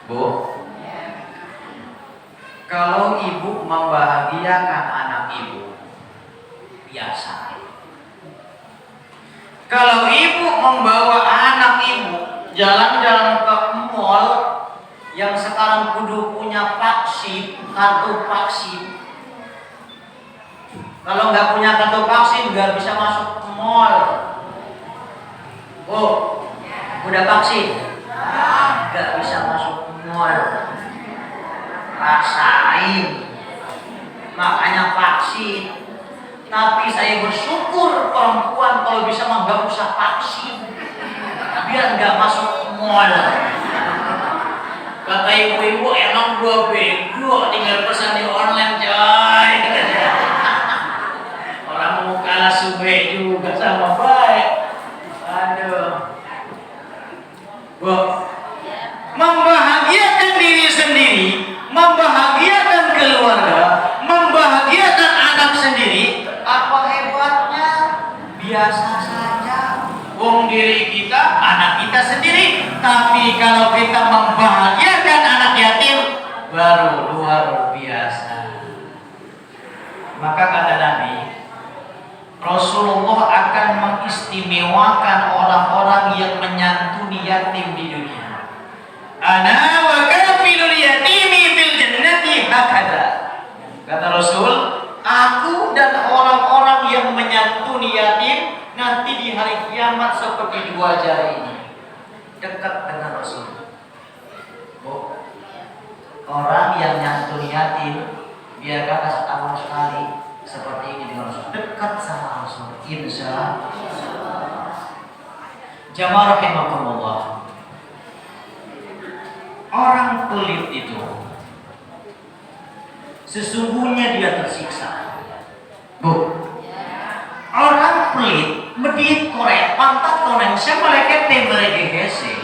Bu, kalau ibu membahagiakan anak ibu, biasa. Kalau ibu membawa anak ibu jalan-jalan ke mall yang sekarang kudu punya vaksin, kartu vaksin. Kalau nggak punya kartu vaksin nggak bisa masuk ke mall. Bu, udah vaksin? Nggak bisa masuk ke mall. Rasain. Makanya vaksin. Tapi saya bersyukur perempuan kalau bisa mah nggak usah vaksin, biar nggak masuk ke mall. Kata ibu-ibu emang gua bego tinggal pesan di online coy. Orang mau kalah sube juga sama baik. Aduh. Bu, membahagiakan diri sendiri, membahagiakan keluarga, membahagiakan anak sendiri, apa hebatnya? Biasa saja. Wong diri kita, anak kita sendiri. Tapi kalau kita membahagiakan anak yatim, baru luar biasa. Maka kata Nabi, Rasulullah akan mengistimewakan orang-orang yang menyantuni yatim di dunia. Ana wa kafilul yatimi fil jannati hakada. Kata Rasul, aku dan orang-orang yang menyantuni yatim nanti di hari kiamat seperti dua jari ini. Dekat dengan Rasul. Oh, orang yang nyantuni yatim biar kakak setahun sekali seperti ini dengan Rasul. Dekat sama Rasul. Insya Allah. Jamaah rahimakumullah. Orang pelit itu sesungguhnya dia tersiksa. Bu, orang pelit medit korek pantat konen semeleket temberege hese.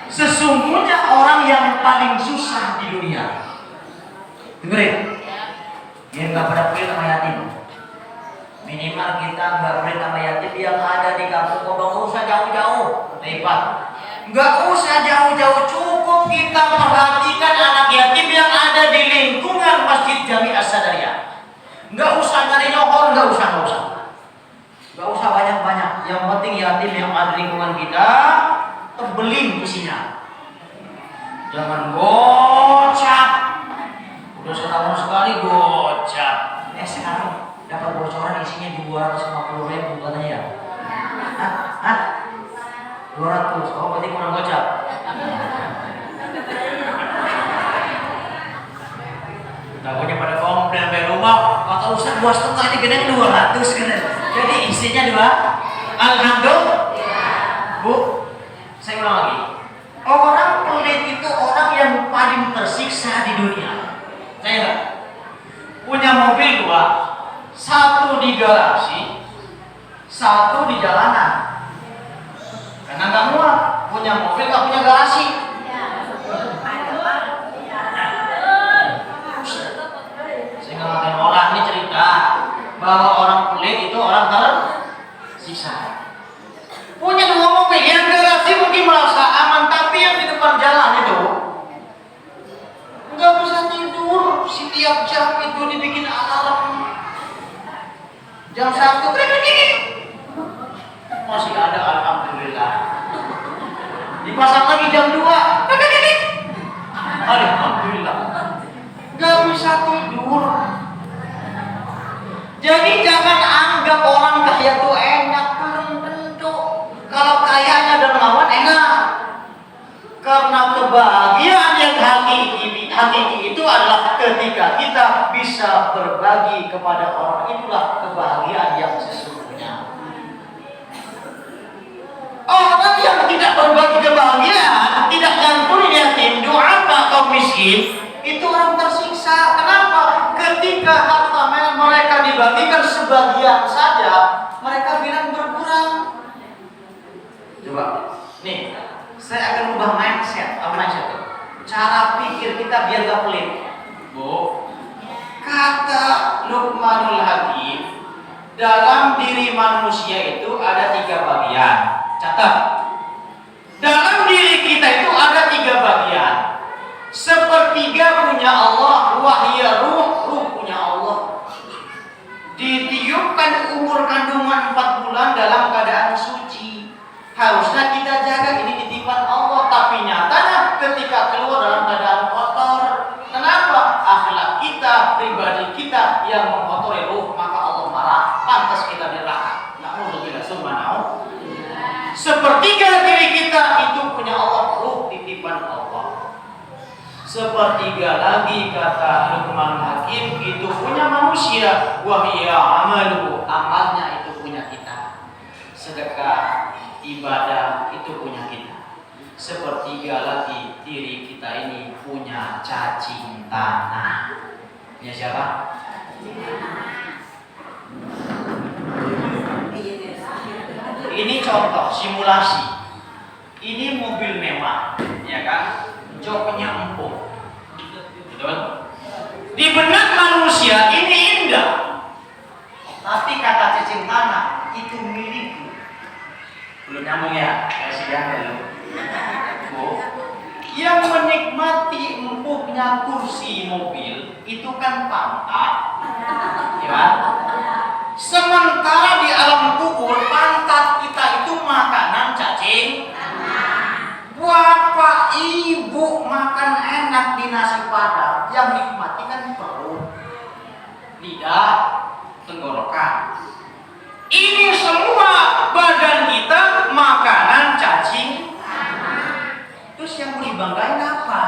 Sesungguhnya orang yang paling susah di dunia. Dengerin, yang nggak pada pelit sama yatim. Minimal kita nggak pelit sama yatim yang ada di kampung. Nggak usah jauh-jauh, lebat. Nggak usah jauh-jauh, cukup kita perhatikan anak yatim yang ada di lingkungan Masjid Jami As-Sadariyah. Nggak usah nyari nyokor, nggak usah. Nggak usah banyak-banyak. Yang penting yatim yang ada di lingkungan kita terbeling isinya. Jangan gocap. Udah setahun sekali gocap. Sekarang dapat bocoran isinya 250.000 katanya ya. 200. Oh, berarti kurang gocap. Takutnya pada komplain sampai rumah. Kata Ustaz 2,5 ini gede 200 kan. Jadi isinya 2. Alhamdulillah. Bu, saya ulang lagi. Orang pelit itu orang yang paling tersiksa di dunia. Saya enggak punya mobil 2, 1 di garasi, 1 di jalanan. Karena nggak muat punya mobil nggak punya garasi. Saya nggak ngatain orang, ini cerita bahwa orang pelit itu orang tersiksa. Punya 2 mobil, yang garasi mungkin merasa aman, tapi yang di depan jalan itu nggak bisa tidur. Setiap jam itu dibikin alarm. Jam 1 masih ada, alhamdulillah. Dipasang lagi jam 2. Alhamdulillah. Gak bisa tidur. Jadi jangan anggap orang kaya itu enak, belum tentu. Kalau kayanya dermawan enak. Karena kebahagiaan yang hakiki itu adalah ketika kita bisa berbagi kepada orang. Itulah kebahagiaan yang sesungguhnya. Orang yang tidak berbagi kebahagiaan, tidak nyantuni yatim, doa kaum miskin, itu orang tersiksa. Kenapa? Ketika harta mereka dibagikan sebagian saja, mereka bilang berkurang. Coba, nih, saya akan ubah mindset. Apa mindset itu? Cara pikir kita biar gak pelit. Bu, kata Luqmanul Hakim, dalam diri manusia itu ada 3 bagian. Catat. Dalam diri kita itu ada 3 bagian. yang mengotori ruh, maka Allah marah. Pantas kita neraka. Na'udzubillah summa na'udzubillah. Sepertiga diri kita itu punya Allah, ruh titipan Allah. Sepertiga lagi kata Luqman Hakim itu punya manusia, wahya amalu, amalnya itu punya kita. Sedekah, ibadah itu punya kita. Sepertiga lagi diri kita ini punya cacing tanah. Punya siapa? Ini contoh simulasi. Ini mobil mewah, ya kan? Joknya empuk. Betul? Di benak manusia ini indah. Tapi kata cacing tanah itu milikku. Belum nyambung ya? Kasih yang dulu. Bu, yang menikmati empuknya kursi mobil itu kan pantat, ya kan? Sementara di alam kubur pantat kita itu makanan cacing. Bapak ibu makan enak di nasi padang, yang nikmati kan perut, lidah, tenggorokan. Ini semua badan kita makanan cacing. Terus yang mau dibanggain apa?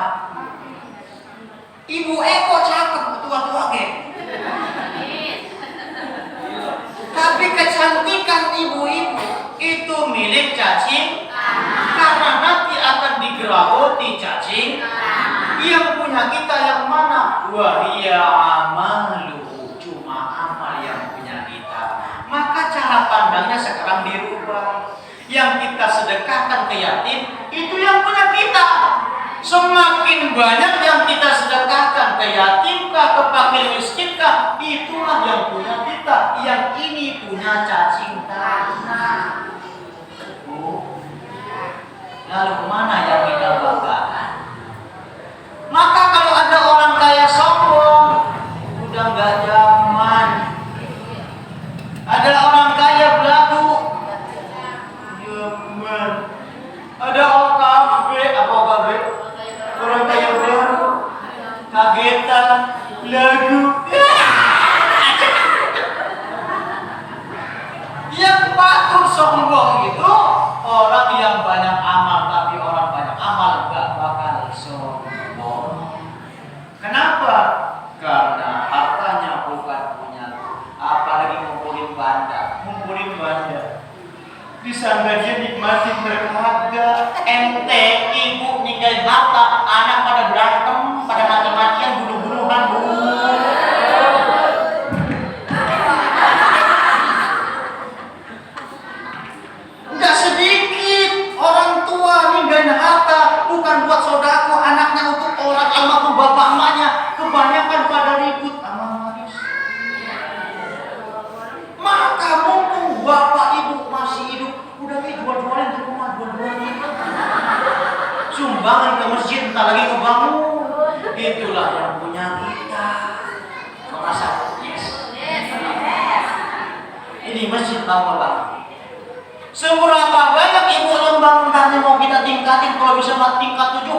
Ibu Eko cakep, tua-tua geng. Tapi kecantikan ibu-ibu itu milik cacing, karena nanti akan digeraboti cacing. Yang punya kita yang mana? Wahia amalu, cuma amal yang punya kita. Maka cara pandangnya sekarang dirubah. Yang kita sedekahkan ke yatim itu yang punya kita. Semakin banyak yang kita sedekahkan ke yatim kah, ke fakir miskin kah, itulah yang punya kita. Yang ini punya cacing tanah. Lalu kemana yang kita banggakan? Maka kalau ada orang kaya sombong, udah nggak zaman. Ada orang kaya belagu, zaman. Ada OKB, apa OKB? Orang kaya baru, kagetan, lagu. Yang patut sombong itu orang yang banyak amal, tapi orang banyak amal gak bakal sombong. Kenapa? Karena hartanya bukan punya. Apalagi ngumpulin banda. Disangka dia nikmati berharga. Ente ibu ninggalin harta, anak pada berantem, pada mati-matian, bunuh-bunuhan, bu. Nggak sedikit orang tua ninggalin harta bukan buat sodako, anaknya untuk orang almarhum bapak emaknya, kebanyakan pada ribut sama manis. Maka mumpung bapak ibu masih hidup, udah kayak jual-jualin di rumah, jual-jualin. Sumbangan ke masjid, entah lagi kebangun. Itulah yang punya kita. Merasa yes. Ini masjid Bapak. Seberapa banyak ibu lembang tanya mau kita tingkatin, kalau bisa tingkat 7.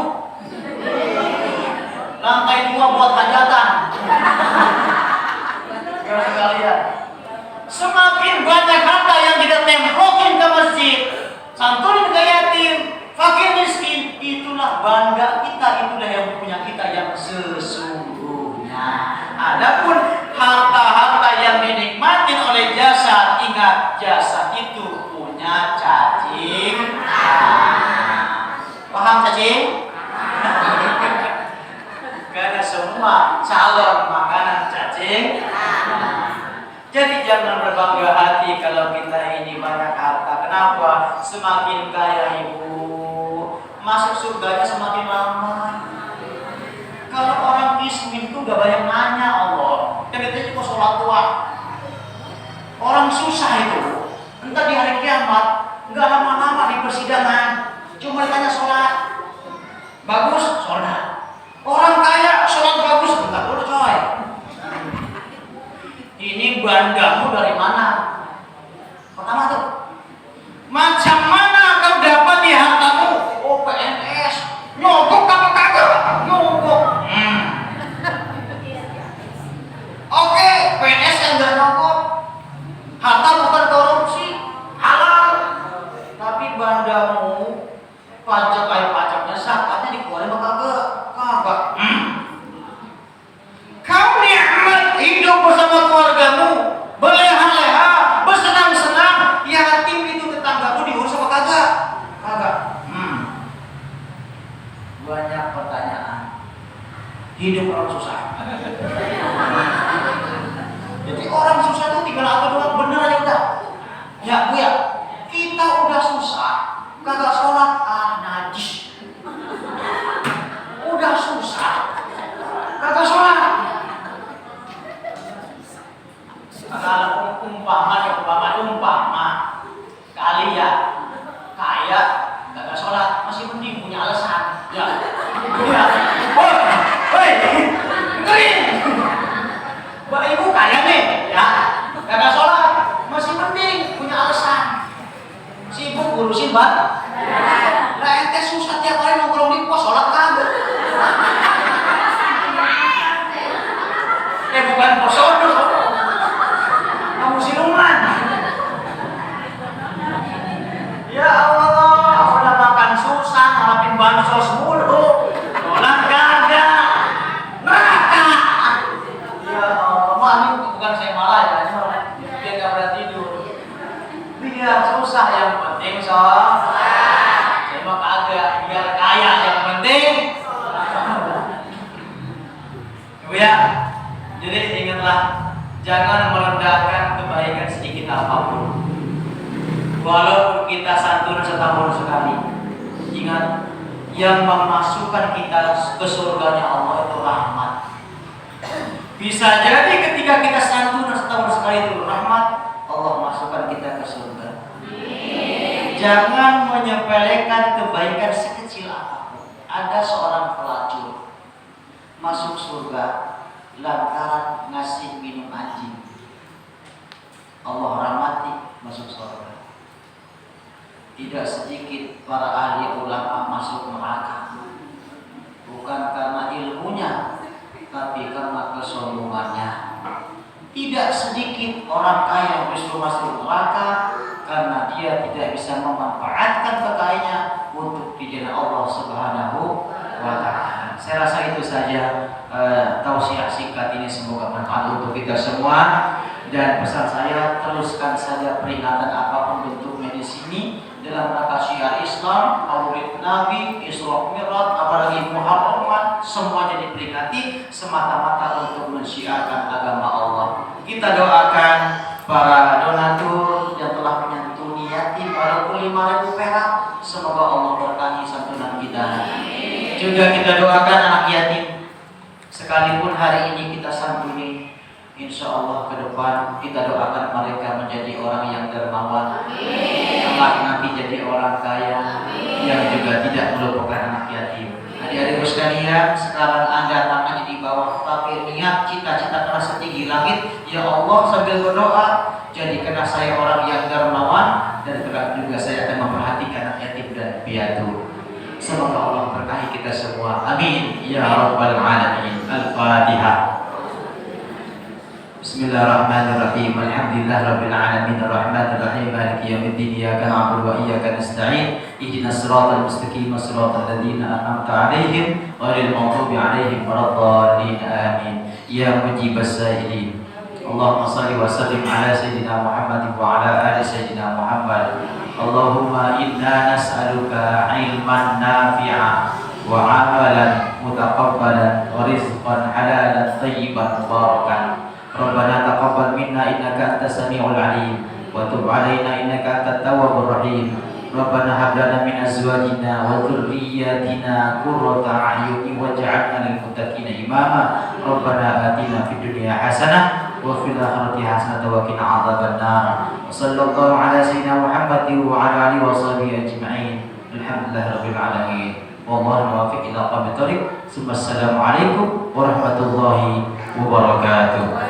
Lantai 2 buat hajatan. Kalau sekalian, semakin banyak harta yang kita tempokin ke masjid, santunin ke yatim, fakir miskin, itulah bangga kita, itulah yang punya kita yang sesungguhnya. Adapun harta-harta yang dinikmati oleh jasa, ingat jasa itu punya cacing. Paham cacing? Karena semua calon makanan cacing. Jadi jangan berbangga hati kalau kita ini banyak harta. Kenapa? Semakin kaya ibu, masuk surganya semakin lama. Kalau orang miskin itu gak banyak nanya Allah, dan itu cuma sholat tua. Orang susah itu, entah di hari kiamat, gak lama-lama di persidangan, cuma ditanya sholat. Bagus, sholat. Orang kaya sholat bagus, bentar dulu coy. Ini bandamu dari mana? Pertama tuh, macam mana kau dapat di hartamu? Oh PNS, nyogok apa kagak? Nyogok. Oke, banyak pertanyaan. Hidup orang susah. Jadi orang susah itu tinggal apa doang, bener aja udah. Ya Bu ya, kita udah susah, kagak sholat, najis. Udah susah, kagak sholat. Kalau umpama kali ya kaya kagak sholat masih mending punya alasan. Ya, ya. Woi, dengerin. Bapak Ibu kaya nih, ya, kagak sholat masih mending punya alasan. Sibuk ngurusin bar. Lah ente susah tiap hari nongkrong di pos sholat kagak. Bukan pos sono. Kamu siluman. Ya Allah, udah makan susah ngarapin bansos mulu. Sholat kagak. Neraka. Ya Allah, ini bukan saya marah ya, dia nggak pernah tidur. Biar susah yang penting sholat. Saya mah kagak, biar kaya yang penting. Ibu ya, jadi ingatlah, jangan merendahkan kebaikan sedikit apapun. Walaupun kita santun setahun sekali, ingat, yang memasukkan kita ke surganya Allah itu rahmat. Bisa jadi ketika kita santun setahun sekali itu rahmat, Allah masukkan kita ke surga. Jangan menyepelekan kebaikan sekecil apapun. Ada seorang pelacur masuk surga lantaran ngasih minum anjing. Allah rahmati, masuk surga. Tidak sedikit para ahli ulama masuk neraka, bukan karena ilmunya, tapi karena kesombongannya. Tidak sedikit orang kaya yang justru masuk neraka karena dia tidak bisa memanfaatkan kekayaannya untuk dijaga Allah Subhanahu wa Ta'ala. Saya rasa itu saja tausiah singkat ini, semoga bermanfaat untuk kita semua. Dan pesan saya, teruskan saja peringatan apapun bentuknya di sini dalam rangka syiar Islam, Maulid Nabi, Isra Mi'raj, apalagi Muharram, semuanya diperingati semata-mata untuk mensyiarkan agama Allah. Kita doakan para donatur yang telah menyantuni yatim pada 5.000 perak, semoga Allah berkahi santunan kita. Juga kita doakan anak yatim, sekalipun hari ini kita santuni, insya Allah ke depan kita doakan mereka menjadi orang yang dermawan, kelak nanti jadi orang kaya yang juga tidak melupakan anak yatim. Adik-adik sekalian, sekarang Anda tangannya di bawah, tapi niat cita-cita keras setinggi langit. Ya Allah, sambil berdoa, jadikanlah saya orang yang dermawan, dan kelak juga saya akan memperhatikan anak yatim dan piatu. Semoga Allah berkahi kita semua. Amin ya rabbal alamin. Al-Fatihah. Bismillahirrahmanirrahim. Alhamdulillah rabbil alamin arrahmanir rahim maliki yaumiddin iyyaka na'budu wa iyyaka nasta'in ihdinas siratal mustaqim siratal ladzina an'amta 'alaihim ghairil maghdubi 'alaihim waladdallin amin. Ya mujibas sa'ilin, Allahumma shalli wa sallim ala sayyidina Muhammad wa ala ali sayyidina Muhammad. Allahumma inna nas'aluka ilman nafi'a wa 'amalan mutaqabbalan wa rizqan halalan thayyiban mubarakan. Rabbana taqabbal minna innaka antas samiul alim wa tub 'alaina innaka antat tawwabur rahim. Rabbana hab lana min azwajina wa dhurriyyatina qurrata a'yunin waj'alna lil muttaqina imama. Rabbana atina fid dunya hasanah wa fil akhirati hasanah wa qina adzabannar. Sallallahu ala sayyidina Muhammadin wa ala alihi wa sahbihi ajma'in. Alhamdulillahirabbil alamin. Wallahu muwaffiq ila aqwamit thoriq. Assalamualaikum warahmatullahi wabarakatuh.